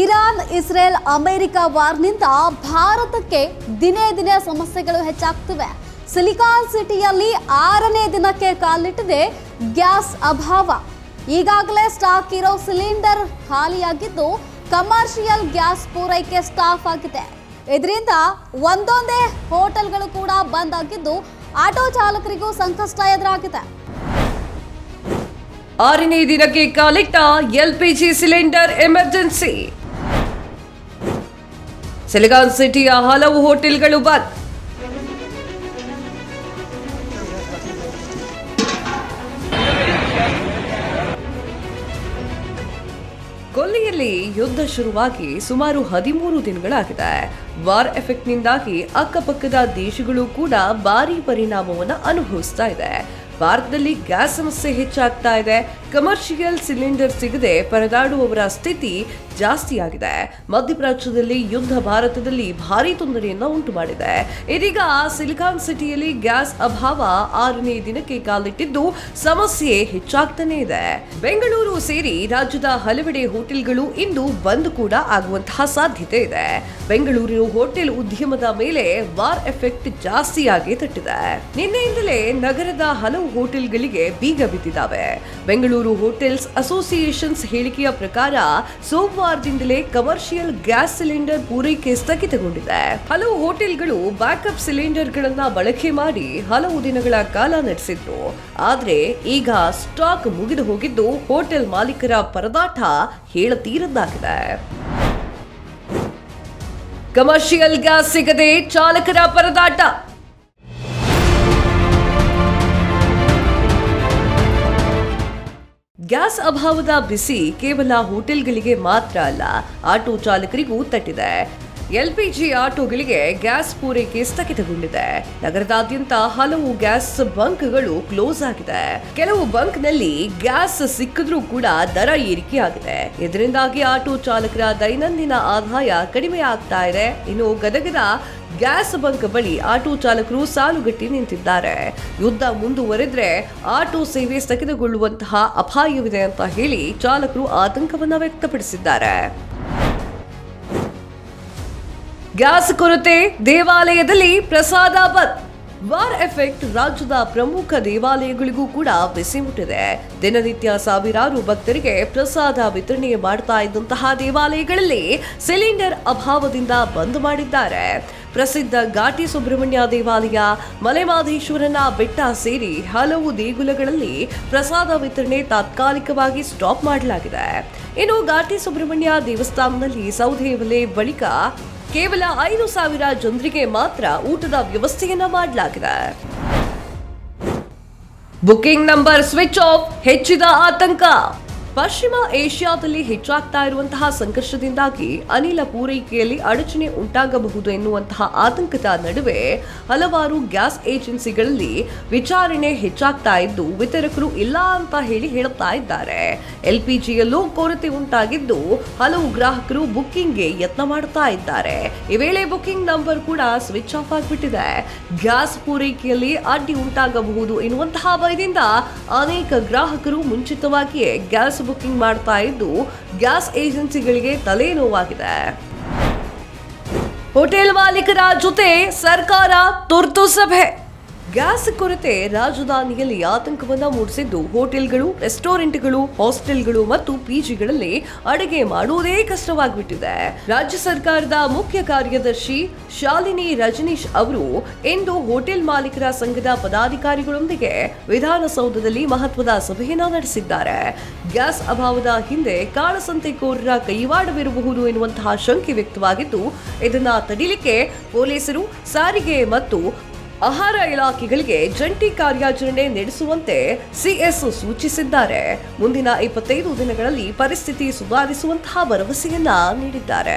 Iran, Israel, America ವಾರ್ನಿಂದ ಭಾರತಕ್ಕೆ ದಿನೇ ದಿನೇ ಸಮಸ್ಯೆಗಳು ಹೆಚ್ಚಾಗ್ತಿವೆ. ಸಿಲಿಕಾನ್ ಸಿಟಿಯಲ್ಲಿ 6ನೇ ದಿನಕ್ಕೆ ಕಾಲಿಟ್ಟಿದೆ ಗ್ಯಾಸ್ ಅಭಾವ. ಈಗಾಗಲೇ ಸ್ಟಾಕ್ ಇರೋ ಸಿಲಿಂಡರ್ ಖಾಲಿಯಾಗಿದ್ದು ಕಮರ್ಷಿಯಲ್ ಗ್ಯಾಸ್ ಪೂರೈಕೆ ಸ್ಟಾಪ್ ಆಗಿದೆ. ಇದರಿಂದ ಒಂದೊಂದೇ ಹೋಟೆಲ್ಗಳು ಕೂಡ ಬಂದ್ ಆಗಿದ್ದು ಆಟೋ ಚಾಲಕರಿಗೂ ಸಂಕಷ್ಟ ಎದುರಾಗಿದೆ. 6ನೇ ದಿನಕ್ಕೆ ಕಾಲಿಟ್ಟ ಎಲ್ಪಿಜಿ ಸಿಲಿಂಡರ್ ಎಮರ್ಜೆನ್ಸಿ. ಸಿಲಿಕಾನ್ ಸಿಟಿಯ ಹಲವು ಹೋಟೆಲ್ಗಳು ಬಂದ್. ಕೊಲ್ಲಿಯಲ್ಲಿ ಯುದ್ಧ ಶುರುವಾಗಿ ಸುಮಾರು 13 ದಿನಗಳಾಗಿದೆ. ವಾರ್ ಎಫೆಕ್ಟ್ನಿಂದಾಗಿ ಅಕ್ಕಪಕ್ಕದ ದೇಶಗಳು ಕೂಡ ಭಾರಿ ಪರಿಣಾಮವನ್ನು ಅನುಭವಿಸ್ತಾ ಇದೆ. ಭಾರತದಲ್ಲಿ ಗ್ಯಾಸ್ ಸಮಸ್ಯೆ ಹೆಚ್ಚಾಗ್ತಾ ಇದೆ. ಕಮರ್ಷಿಯಲ್ ಸಿಲಿಂಡರ್ ಸಿಗದೆ ಪರದಾಡುವವರ ಸ್ಥಿತಿ ಜಾಸ್ತಿಯಾಗಿದೆ. ಮಧ್ಯಪ್ರಾಚ್ಯದಲ್ಲಿ ಯುದ್ಧ ಭಾರತದಲ್ಲಿ ಭಾರಿ ತೊಂದರೆಯನ್ನ ಉಂಟು ಮಾಡಿದೆ. ಇದೀಗ ಸಿಲಿಕಾನ್ ಸಿಟಿಯಲ್ಲಿ ಗ್ಯಾಸ್ ಅಭಾವ 6ನೇ ದಿನಕ್ಕೆ ಕಾಲಿಟ್ಟಿದ್ದು ಸಮಸ್ಯೆ ಹೆಚ್ಚಾಗ್ತಾನೆ ಇದೆ. ಬೆಂಗಳೂರು ಸೇರಿ ರಾಜ್ಯದ ಹಲವೆಡೆ ಹೋಟೆಲ್ಗಳು ಇಂದು ಬಂದ್ ಕೂಡ ಆಗುವಂತಹ ಸಾಧ್ಯತೆ ಇದೆ. ಬೆಂಗಳೂರಿನ ಹೋಟೆಲ್ ಉದ್ಯಮದ ಮೇಲೆ ವಾರ್ ಎಫೆಕ್ಟ್ ಜಾಸ್ತಿಯಾಗಿ ತಟ್ಟಿದೆ. ನಿನ್ನೆಯಿಂದಲೇ ನಗರದ ಹಲವು ಹೋಟೆಲ್ಗಳಿಗೆ ಬೀಗ ಬಿದ್ದಿದ್ದಾವೆ. ಬೆಂಗಳೂರು ಹೋಟೆಲ್ಸ್ ಅಸೋಸಿಯೇಷನ್ಸ್ ಹೇಳಿಕೆಯ ಪ್ರಕಾರ ಸೋಮವಾರದಿಂದಲೇ ಕಮರ್ಷಿಯಲ್ ಗ್ಯಾಸ್ ಸಿಲಿಂಡರ್ ಪೂರೈಕೆ ಸ್ಥಗಿತಗೊಂಡಿದೆ. ಹಲವು ಹೋಟೆಲ್ಗಳು ಬ್ಯಾಕಪ್ ಸಿಲಿಂಡರ್ಗಳನ್ನ ಬಳಕೆ ಮಾಡಿ ಹಲವು ದಿನಗಳ ಕಾಲ ನಡೆಸಿದ್ರು. ಆದ್ರೆ ಈಗ ಸ್ಟಾಕ್ ಮುಗಿದು ಹೋಗಿದ್ದು ಹೋಟೆಲ್ ಮಾಲೀಕರ ಪರದಾಟ ಹೇಳತೀರದ್ದಾಗಿದೆ. ಕಮರ್ಷಿಯಲ್ ಗ್ಯಾಸ್ ಸಿಗದೆ ಚಾಲಕರ ಪರದಾಟ. ಗ್ಯಾಸ್ ಅಭಾವದ ಬಿಸಿ ಕೇವಲ ಹೋಟೆಲ್ಗಳಿಗೆ ಮಾತ್ರ ಅಲ್ಲ, ಆಟೋ ಚಾಲಕರಿಗೂ ತಟ್ಟಿದೆ. ಎಲ್ಪಿಜಿ ಆಟೋಗಳಿಗೆ ಗ್ಯಾಸ್ ಪೂರೈಕೆ ಸ್ಥಗಿತಗೊಂಡಿದೆ. ನಗರದಾದ್ಯಂತ ಹಲವು ಗ್ಯಾಸ್ ಬಂಕ್ಗಳು ಕ್ಲೋಸ್ ಆಗಿದೆ. ಕೆಲವು ಬಂಕ್ನಲ್ಲಿ ಗ್ಯಾಸ್ ಸಿಕ್ಕಿದ್ರೂ ಕೂಡ ದರ ಏರಿಕೆಯಾಗಿದೆ. ಇದರಿಂದಾಗಿ ಆಟೋ ಚಾಲಕರ ದೈನಂದಿನ ಆದಾಯ ಕಡಿಮೆ ಆಗ್ತಾ ಇದೆ. ಇನ್ನು ಗದಗದ ಗ್ಯಾಸ್ ಬಂಕ್ ಬಳಿ ಆಟೋ ಚಾಲಕರು ಸಾಲುಗಟ್ಟಿ ನಿಂತಿದ್ದಾರೆ. ಯುದ್ಧ ಮುಂದುವರೆದ್ರೆ ಆಟೋ ಸೇವೆ ಸ್ಥಗಿತಗೊಳ್ಳುವಂತಹ ಅಪಾಯವಿದೆ ಅಂತ ಹೇಳಿ ಚಾಲಕರು ಆತಂಕವನ್ನ ವ್ಯಕ್ತಪಡಿಸಿದ್ದಾರೆ. ಗ್ಯಾಸ್ ಕೊರತೆ, ದೇವಾಲಯದಲ್ಲಿ ಪ್ರಸಾದ ಬಂದ್. ವಾರ್ ಎಫೆಕ್ಟ್ ರಾಜ್ಯದ ಪ್ರಮುಖ ದೇವಾಲಯಗಳಿಗೂ ಕೂಡ ಬಿಸಿ ಮುಟ್ಟಿದೆ. ದಿನನಿತ್ಯ ಸಾವಿರಾರು ಭಕ್ತರಿಗೆ ಪ್ರಸಾದ ವಿತರಣೆ ಮಾಡ್ತಾ ಇದ್ದಂತಹ ದೇವಾಲಯಗಳಲ್ಲಿ ಸಿಲಿಂಡರ್ ಅಭಾವದಿಂದ ಬಂದ್ ಮಾಡಿದ್ದಾರೆ. ಪ್ರಸಿದ್ಧ ಘಾಟಿ ಸುಬ್ರಹ್ಮಣ್ಯ ದೇವಾಲಯ, ಮಲೆಮಹದೇಶ್ವರನ ಬೆಟ್ಟ ಸೇರಿ ಹಲವು ದೇಗುಲಗಳಲ್ಲಿ ಪ್ರಸಾದ ವಿತರಣೆ ತಾತ್ಕಾಲಿಕವಾಗಿ ಸ್ಟಾಪ್ ಮಾಡಲಾಗಿದೆ. ಇನ್ನು ಘಾಟಿ ಸುಬ್ರಹ್ಮಣ್ಯ ದೇವಸ್ಥಾನದಲ್ಲಿ ಸೌದೆ ಒಲೆ ಬಳಿಕ ಕೇವಲ 5,000 ಜನರಿಗೆ ಮಾತ್ರ ಊಟದ ವ್ಯವಸ್ಥೆಯನ್ನ ಮಾಡಲಾಗಿದೆ. ಬುಕಿಂಗ್ ನಂಬರ್ ಸ್ವಿಚ್ ಆಫ್, ಹೆಚ್ಚಿದ ಆತಂಕ. ಪಶ್ಚಿಮ ಏಷ್ಯಾದಲ್ಲಿ ಹೆಚ್ಚಾಗ್ತಾ ಇರುವಂತಹ ಸಂಘರ್ಷದಿಂದಾಗಿ ಅನಿಲ ಪೂರೈಕೆಯಲ್ಲಿ ಅಡಚಣೆ ಉಂಟಾಗಬಹುದು ಎನ್ನುವಂತಹ ಆತಂಕದ ನಡುವೆ ಹಲವಾರು ಗ್ಯಾಸ್ ಏಜೆನ್ಸಿಗಳಲ್ಲಿ ವಿಚಾರಣೆ ಹೆಚ್ಚಾಗ್ತಾ ಇದ್ದು ವಿತರಕರು ಇಲ್ಲ ಅಂತ ಹೇಳುತ್ತಾ ಇದ್ದಾರೆ. ಎಲ್ಪಿಜಿಯಲ್ಲೂ ಕೊರತೆ ಉಂಟಾಗಿದ್ದು ಹಲವು ಗ್ರಾಹಕರು ಬುಕ್ಕಿಂಗ್ಗೆ ಯತ್ನ ಮಾಡುತ್ತಾ ಇದ್ದಾರೆ. ಈ ವೇಳೆ ಬುಕಿಂಗ್ ನಂಬರ್ ಕೂಡ ಸ್ವಿಚ್ ಆಫ್ ಆಗಿಬಿಟ್ಟಿದೆ. ಗ್ಯಾಸ್ ಪೂರೈಕೆಯಲ್ಲಿ ಅಡ್ಡಿ ಉಂಟಾಗಬಹುದು ಎನ್ನುವಂತಹ ಭಯದಿಂದ ಅನೇಕ ಗ್ರಾಹಕರು ಮುಂಚಿತವಾಗಿಯೇ ಗ್ಯಾಸ್ ಬುಕಿಂಗ್ ಮಾಡ್ತಾ ಇದ್ದು ಗ್ಯಾಸ್ ಏಜೆನ್ಸಿಗಳಿಗೆ ತಲೆನೋವಾಗಿದೆ. ಹೋಟೆಲ್ ಮಾಲೀಕರ ಜೊತೆ ಸರ್ಕಾರ ತುರ್ತು ಸಭೆ. ಗ್ಯಾಸ್ ಕೊರತೆ ರಾಜಧಾನಿಯಲ್ಲಿ ಆತಂಕವನ್ನ ಮೂಡಿಸಿದ್ದು ಹೋಟೆಲ್ಗಳು, ರೆಸ್ಟೋರೆಂಟ್ಗಳು, ಹಾಸ್ಟೆಲ್ಗಳು ಮತ್ತು ಪಿಜಿಗಳಲ್ಲಿ ಅಡುಗೆ ಮಾಡುವುದೇ ಕಷ್ಟವಾಗಿಬಿಟ್ಟಿದೆ. ರಾಜ್ಯ ಸರ್ಕಾರದ ಮುಖ್ಯ ಕಾರ್ಯದರ್ಶಿ ಶಾಲಿನಿ ರಜನೀಶ್ ಅವರು ಇಂದು ಹೋಟೆಲ್ ಮಾಲೀಕರ ಸಂಘದ ಪದಾಧಿಕಾರಿಗಳೊಂದಿಗೆ ವಿಧಾನಸೌಧದಲ್ಲಿ ಮಹತ್ವದ ಸಭೆಯನ್ನ ನಡೆಸಿದ್ದಾರೆ. ಗ್ಯಾಸ್ ಅಭಾವದ ಹಿಂದೆ ಕಾಳಸಂತೆಕೋರರ ಕೈವಾಡವಿರಬಹುದು ಎನ್ನುವಂತಹ ಶಂಕೆ ವ್ಯಕ್ತವಾಗಿದ್ದು ಇದನ್ನ ತಡೆಯಲಿಕ್ಕೆ ಪೊಲೀಸರು, ಸಾರಿಗೆ ಮತ್ತು ಆಹಾರ ಇಲಾಖೆಗಳಿಗೆ ಜಂಟಿ ಕಾರ್ಯಾಚರಣೆ ನಡೆಸುವಂತೆ ಸಿಎಸ್ ಸೂಚಿಸಿದ್ದಾರೆ. ಮುಂದಿನ 25 ದಿನಗಳಲ್ಲಿ ಪರಿಸ್ಥಿತಿ ಸುಧಾರಿಸುವಂತಹ ಭರವಸೆಯನ್ನ ನೀಡಿದ್ದಾರೆ.